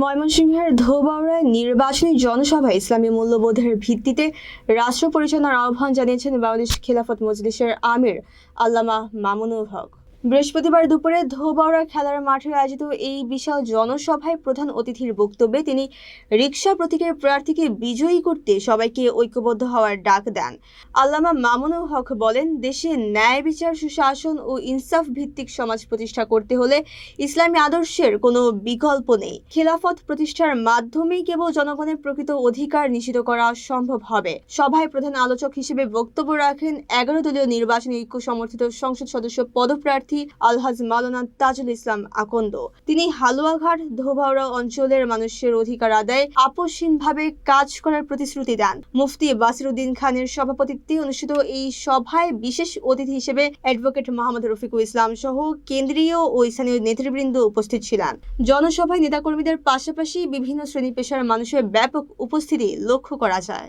ময়মনসিংহের ধোবাউড়ায় নির্বাচনী জনসভায় ইসলামী মূল্যবোধের ভিত্তিতে রাষ্ট্র পরিচালনার আহ্বান জানিয়েছেন বাংলাদেশ খিলাফত মজলিসের আমির আল্লামা মামুনুল হক। বৃহস্পতিবার দুপুরে ধোবাউড়া খেলার মাঠে আয়োজিত এই বিশাল জনসভায় প্রধান অতিথির বক্তব্যে তিনি রিকশা প্রতীকের প্রার্থীকে বিজয়ী করতে সবাইকে ঐক্যবদ্ধ হওয়ার ডাক দেন। আল্লামা মামুনুল হক বলেন, দেশে ন্যায় বিচার, সুশাসন ও ইনসাফ ভিত্তিক সমাজ প্রতিষ্ঠা করতে হলে ইসলামী আদর্শের কোনো বিকল্প নেই। খেলাফত প্রতিষ্ঠার মাধ্যমেই কেবল জনগণের প্রকৃত অধিকার নিশ্চিত করা সম্ভব হবে। সভায় প্রধান আলোচক হিসেবে বক্তব্য রাখেন 11 দলীয় নির্বাচনী ঐক্য সমর্থিত সংসদ সদস্য পদপ্রার্থী আলহাজ মাওলানা তাজুল ইসলাম আকন্দ। তিনি হালুয়াঘাট ধোবাউড়া অঞ্চলের মানুষের অধিকার আদায়ে আপোষহীনভাবে কাজ করার প্রতিশ্রুতি দেন। মুফতি বাসিরউদ্দিন খানের সভাপতিত্বে অনুষ্ঠিত এই সভায় বিশেষ অতিথি হিসেবে অ্যাডভোকেট মোহাম্মদ রফিকুল ইসলাম সহ কেন্দ্রীয় ও স্থানীয় নেতৃবৃন্দ উপস্থিত ছিলেন। জনসভায় নেতাকর্মীদের পাশাপাশি বিভিন্ন শ্রেণী পেশার মানুষের ব্যাপক উপস্থিতি লক্ষ্য করা যায়।